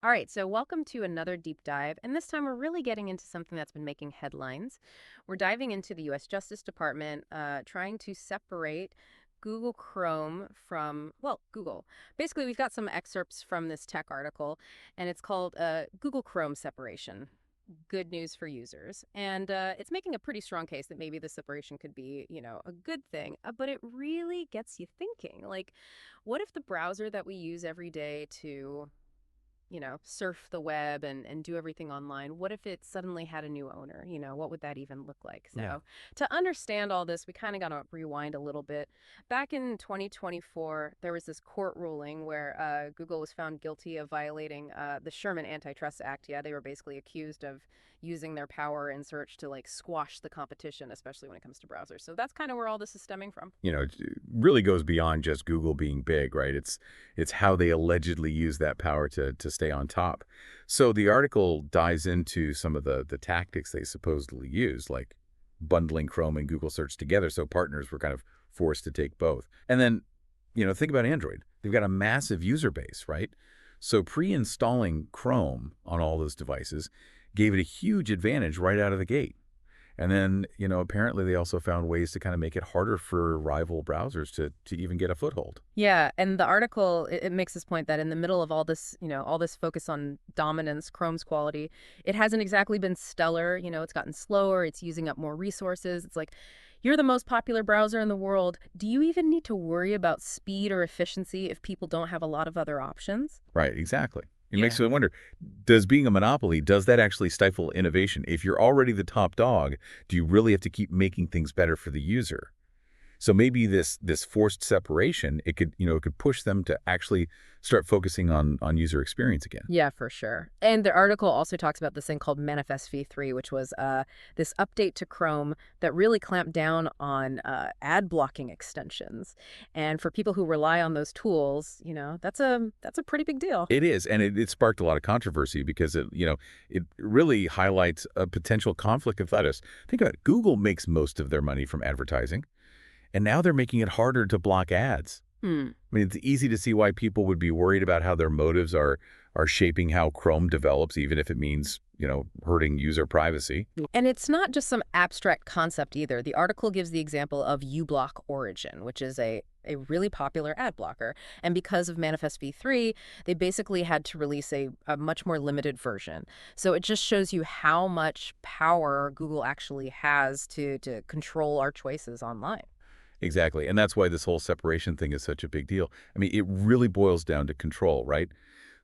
All right, so welcome to another deep dive. And this time we're really getting into something that's been making headlines. We're diving into the U.S. Justice Department, trying to separate Google Chrome from, well, Google. Basically, we've got some excerpts from this tech article, and it's called Google Chrome Separation. Good news for users. And it's making a pretty strong case that maybe the separation could be, a good thing. But it really gets you thinking. Like, what if the browser that we use every day to surf the web and do everything online? What if it suddenly had a new owner? What would that even look like? Yeah. So to understand all this, we kind of got to rewind a little bit. Back in 2024, there was this court ruling where Google was found guilty of violating the Sherman Antitrust Act. Yeah, they were basically accused of using their power in search to squash the competition, especially when it comes to browsers. So that's kind of where all this is stemming from. It really goes beyond just Google being big, right? It's how they allegedly use that power to stay on top. So the article dives into some of the tactics they supposedly use, like bundling Chrome and Google search together, so partners were kind of forced to take both. And then, think about Android. They've got a massive user base, right? So pre-installing Chrome on all those devices gave it a huge advantage right out of the gate. And then, apparently they also found ways to kind of make it harder for rival browsers to even get a foothold. Yeah, and the article, it makes this point that in the middle of all this, all this focus on dominance, Chrome's quality, it hasn't exactly been stellar. It's gotten slower, it's using up more resources. It's like, you're the most popular browser in the world. Do you even need to worry about speed or efficiency if people don't have a lot of other options? Right, exactly. It Yeah. makes me wonder, does being a monopoly, does that actually stifle innovation? If you're already the top dog, do you really have to keep making things better for the user? So maybe this forced separation, it could push them to actually start focusing on user experience again. Yeah, for sure. And the article also talks about this thing called Manifest v3, which was this update to Chrome that really clamped down on ad blocking extensions. And for people who rely on those tools, that's a pretty big deal. It is, and it sparked a lot of controversy because it really highlights a potential conflict of interest. Think about it. Google makes most of their money from advertising, and now they're making it harder to block ads. Hmm. I mean, it's easy to see why people would be worried about how their motives are shaping how Chrome develops, even if it means, hurting user privacy. And it's not just some abstract concept either. The article gives the example of uBlock Origin, which is a really popular ad blocker. And because of Manifest v3, they basically had to release a much more limited version. So it just shows you how much power Google actually has to control our choices online. Exactly, and that's why this whole separation thing is such a big deal. I mean, it really boils down to control, right?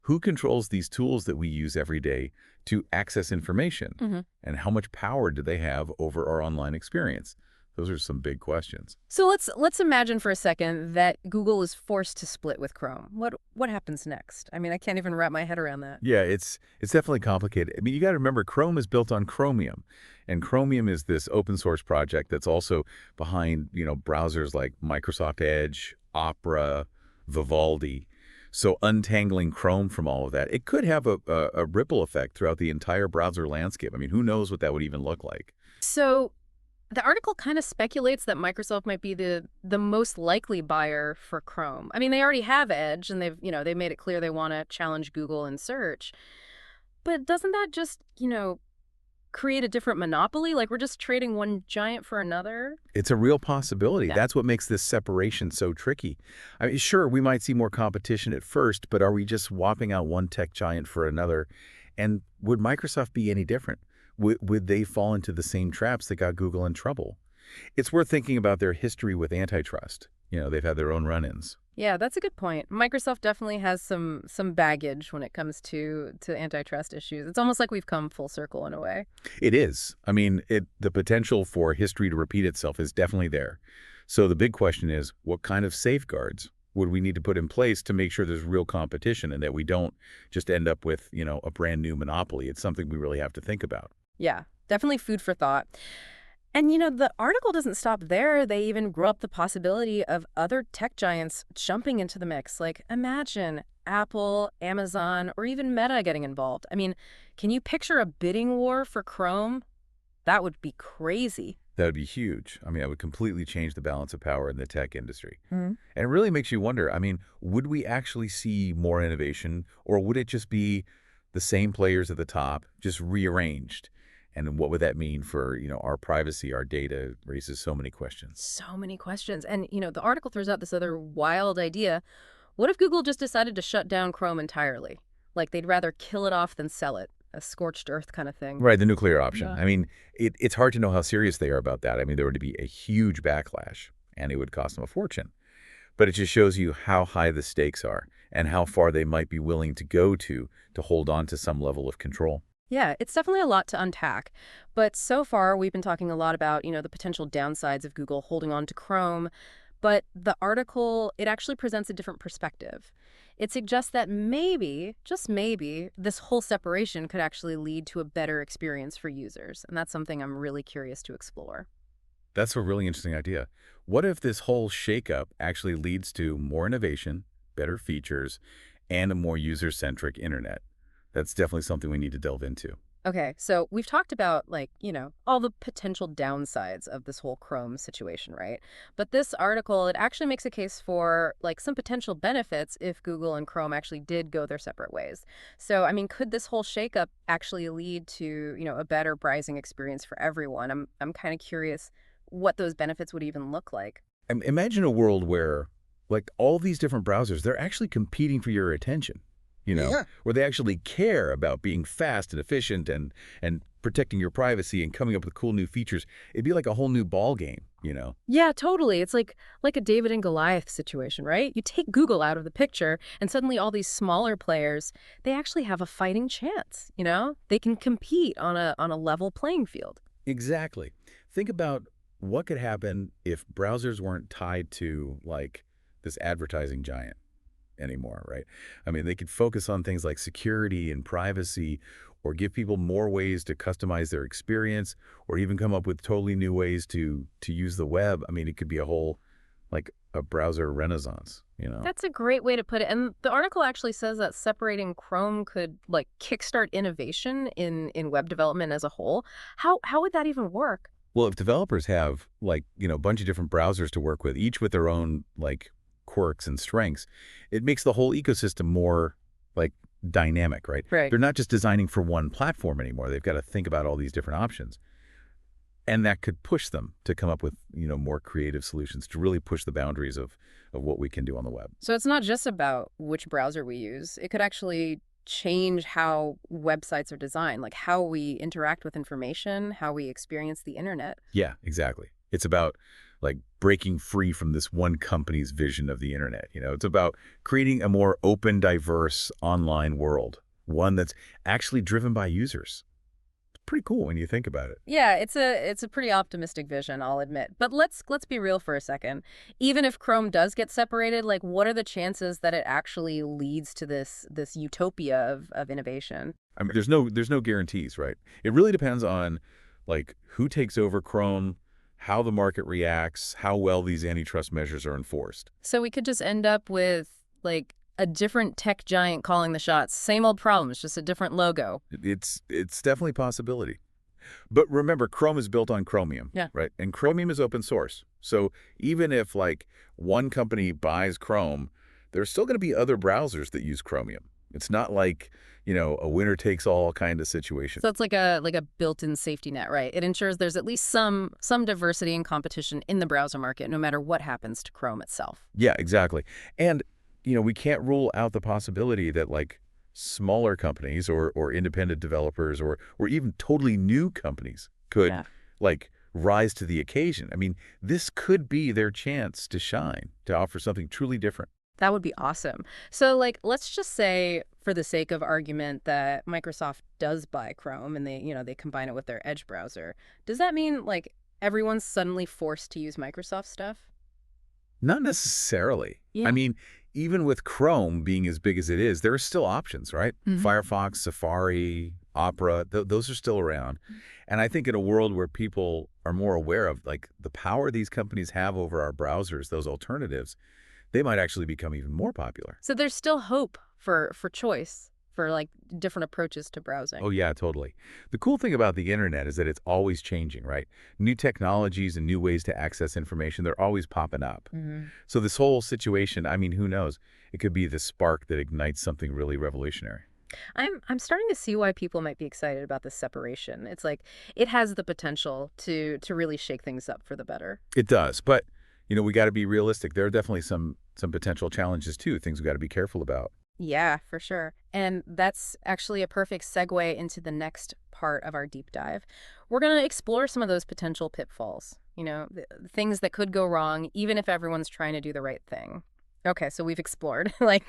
Who controls these tools that we use every day to access information? Mm-hmm. And how much power do they have over our online experience? Those are some big questions. So let's imagine for a second that Google is forced to split with Chrome. What happens next? I mean, I can't even wrap my head around that. Yeah, it's definitely complicated. I mean, you got to remember Chrome is built on Chromium, and Chromium is this open source project that's also behind, browsers like Microsoft Edge, Opera, Vivaldi. So untangling Chrome from all of that, it could have a ripple effect throughout the entire browser landscape. I mean, who knows what that would even look like? So the article kind of speculates that Microsoft might be the most likely buyer for Chrome. I mean, they already have Edge, and they've made it clear they want to challenge Google in search. But doesn't that just, create a different monopoly? Like we're just trading one giant for another? It's a real possibility. Yeah. That's what makes this separation so tricky. I mean, sure, we might see more competition at first, but are we just swapping out one tech giant for another? And would Microsoft be any different? Would they fall into the same traps that got Google in trouble? It's worth thinking about their history with antitrust. They've had their own run-ins. Yeah, that's a good point. Microsoft definitely has some baggage when it comes to antitrust issues. It's almost like we've come full circle in a way. It is. I mean, the potential for history to repeat itself is definitely there. So the big question is, what kind of safeguards would we need to put in place to make sure there's real competition and that we don't just end up with, a brand new monopoly? It's something we really have to think about. Yeah, definitely food for thought. And, the article doesn't stop there. They even grow up the possibility of other tech giants jumping into the mix. Like, imagine Apple, Amazon, or even Meta getting involved. I mean, can you picture a bidding war for Chrome? That would be crazy. That would be huge. I mean, that would completely change the balance of power in the tech industry. Mm-hmm. And it really makes you wonder, I mean, would we actually see more innovation, or would it just be the same players at the top, just rearranged. And what would that mean for, our privacy, our data? Raises so many questions. So many questions. And, the article throws out this other wild idea. What if Google just decided to shut down Chrome entirely? Like they'd rather kill it off than sell it. A scorched earth kind of thing. Right, the nuclear option. Yeah. I mean, it's hard to know how serious they are about that. I mean, there would be a huge backlash, and it would cost them a fortune. But it just shows you how high the stakes are and how far they might be willing to go to hold on to some level of control. Yeah, it's definitely a lot to unpack. But so far, we've been talking a lot about, the potential downsides of Google holding on to Chrome. But the article, it actually presents a different perspective. It suggests that maybe, just maybe, this whole separation could actually lead to a better experience for users. And that's something I'm really curious to explore. That's a really interesting idea. What if this whole shakeup actually leads to more innovation, better features, and a more user-centric internet? That's definitely something we need to delve into. Okay, so we've talked about, all the potential downsides of this whole Chrome situation, right? But this article, it actually makes a case for, some potential benefits if Google and Chrome actually did go their separate ways. So, could this whole shakeup actually lead to, a better browsing experience for everyone? I'm kind of curious what those benefits would even look like. Imagine a world where, all these different browsers, they're actually competing for your attention. Where they actually care about being fast and efficient and protecting your privacy and coming up with cool new features. It'd be like a whole new ball game, Yeah, totally. It's like a David and Goliath situation, right? You take Google out of the picture, and suddenly all these smaller players, they actually have a fighting chance, They can compete on a level playing field. Exactly. Think about what could happen if browsers weren't tied to, this advertising giant anymore, right? They could focus on things like security and privacy, or give people more ways to customize their experience, or even come up with totally new ways to use the web. It could be a whole, a browser renaissance, That's a great way to put it. And the article actually says that separating Chrome could, kickstart innovation in web development as a whole. How would that even work? Well, if developers have, a bunch of different browsers to work with, each with their own, quirks and strengths, it makes the whole ecosystem more dynamic, right? Right. They're not just designing for one platform anymore. They've got to think about all these different options. And that could push them to come up with, more creative solutions to really push the boundaries of what we can do on the web. So it's not just about which browser we use. It could actually change how websites are designed, like how we interact with information, how we experience the internet. Yeah, exactly. It's about breaking free from this one company's vision of the internet. It's about creating a more open, diverse online world, one that's actually driven by users. It's pretty cool when you think about it. Yeah, it's a pretty optimistic vision, I'll admit. But let's be real for a second. Even if Chrome does get separated, what are the chances that it actually leads to this utopia of innovation? There's no guarantees, right? It really depends on who takes over Chrome, how the market reacts, how well these antitrust measures are enforced. So we could just end up with, a different tech giant calling the shots. Same old problems, just a different logo. It's definitely a possibility. But remember, Chrome is built on Chromium, Yeah. right? And Chromium is open source. So even if, one company buys Chrome, there's still going to be other browsers that use Chromium. It's not a winner-takes-all kind of situation. So it's like a built-in safety net, right? It ensures there's at least some diversity and competition in the browser market, no matter what happens to Chrome itself. Yeah, exactly. And, we can't rule out the possibility that, smaller companies or independent developers or even totally new companies could, rise to the occasion. This could be their chance to shine, to offer something truly different. That would be awesome. So, let's just say, for the sake of argument, that Microsoft does buy Chrome and they combine it with their Edge browser. Does that mean, everyone's suddenly forced to use Microsoft stuff? Not necessarily. Yeah. Even with Chrome being as big as it is, there are still options, right? Mm-hmm. Firefox, Safari, Opera, those are still around. And I think in a world where people are more aware of, the power these companies have over our browsers, those alternatives, they might actually become even more popular. So there's still hope for choice, for different approaches to browsing. Oh, yeah, totally. The cool thing about the internet is that it's always changing, right? New technologies and new ways to access information, they're always popping up. Mm-hmm. So this whole situation, who knows? It could be the spark that ignites something really revolutionary. I'm starting to see why people might be excited about this separation. It's like it has the potential to really shake things up for the better. It does, but we got to be realistic. There are definitely some potential challenges too, things we got to be careful about. Yeah, for sure. And that's actually a perfect segue into the next part of our deep dive. We're going to explore some of those potential pitfalls, the things that could go wrong, even if everyone's trying to do the right thing. Okay, so we've explored like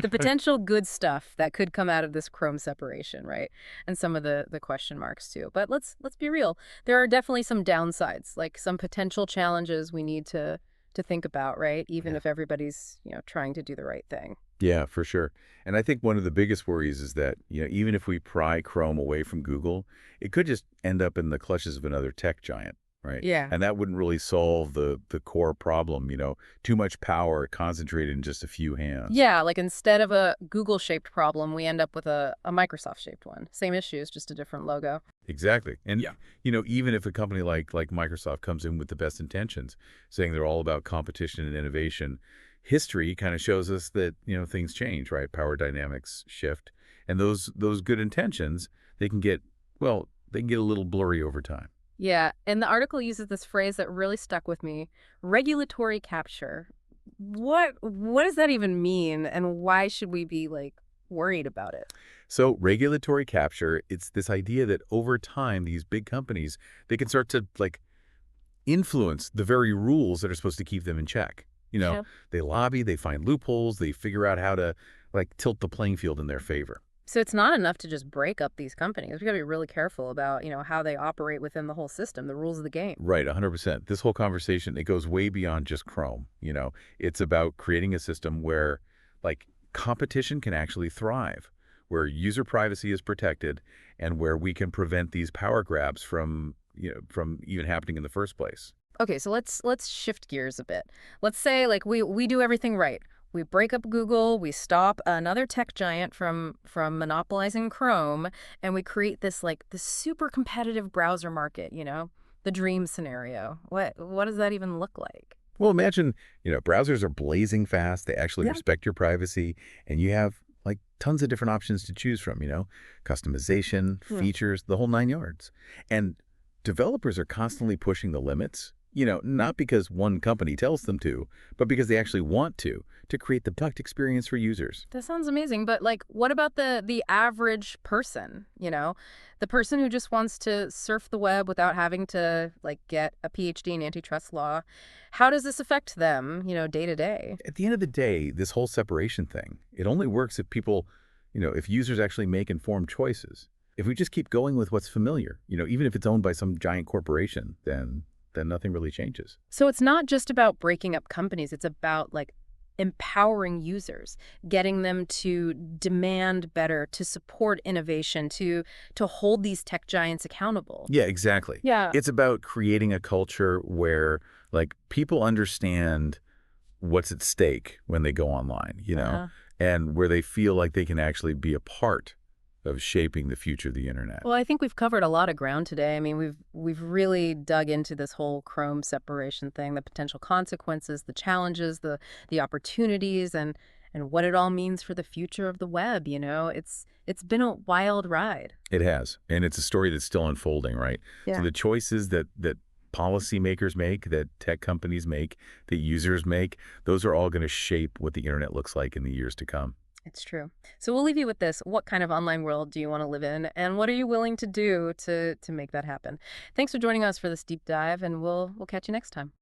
the potential good stuff that could come out of this Chrome separation, right? And some of the question marks too. But let's be real. There are definitely some downsides, like some potential challenges we need to think about, right? Even Yeah. if everybody's, trying to do the right thing. Yeah, for sure. And I think one of the biggest worries is that, even if we pry Chrome away from Google, it could just end up in the clutches of another tech giant, right? Yeah. And that wouldn't really solve the core problem, too much power concentrated in just a few hands. Yeah, like instead of a Google-shaped problem, we end up with a Microsoft-shaped one. Same issues, just a different logo. Exactly. And, Yeah. even if a company like Microsoft comes in with the best intentions, saying they're all about competition and innovation, history kind of shows us that, things change, right? Power dynamics shift. And those good intentions, they can get, they can get a little blurry over time. Yeah, and the article uses this phrase that really stuck with me, regulatory capture. What does that even mean, and why should we be like worried about it? So regulatory capture, it's this idea that over time, these big companies, they can start to influence the very rules that are supposed to keep them in check. Yeah. They lobby, they find loopholes, they figure out how to tilt the playing field in their favor. So it's not enough to just break up these companies. We got to be really careful about, how they operate within the whole system, the rules of the game. Right, 100%. This whole conversation, it goes way beyond just Chrome. It's about creating a system where competition can actually thrive, where user privacy is protected, and where we can prevent these power grabs from even happening in the first place. Okay, so let's shift gears a bit. Let's say we do everything right. We break up Google, we stop another tech giant from monopolizing Chrome, and we create this super competitive browser market, the dream scenario. What does that even look like? Well, imagine, browsers are blazing fast, they actually Yeah. respect your privacy, and you have tons of different options to choose from, customization, Hmm. features, the whole nine yards. And developers are constantly pushing the limits, not because one company tells them to, but because they actually want to create the best experience for users. That sounds amazing, but what about the average person, The person who just wants to surf the web without having to get a PhD in antitrust law. How does this affect them, day to day? At the end of the day, this whole separation thing, it only works if people, if users actually make informed choices. If we just keep going with what's familiar, even if it's owned by some giant corporation, then nothing really changes. So it's not just about breaking up companies, it's about empowering users, getting them to demand better, to support innovation, to hold these tech giants accountable. Yeah, exactly. Yeah. It's about creating a culture where people understand what's at stake when they go online, Uh-huh. and where they feel like they can actually be a part of shaping the future of the internet. Well, I think we've covered a lot of ground today. I mean, we've really dug into this whole Chrome separation thing, the potential consequences, the challenges, the opportunities, and what it all means for the future of the web. It's been a wild ride. It has, and it's a story that's still unfolding, right? Yeah. So the choices that policymakers make, that tech companies make, that users make, those are all going to shape what the internet looks like in the years to come. It's true. So we'll leave you with this. What kind of online world do you want to live in? And what are you willing to do to make that happen? Thanks for joining us for this deep dive, and we'll catch you next time.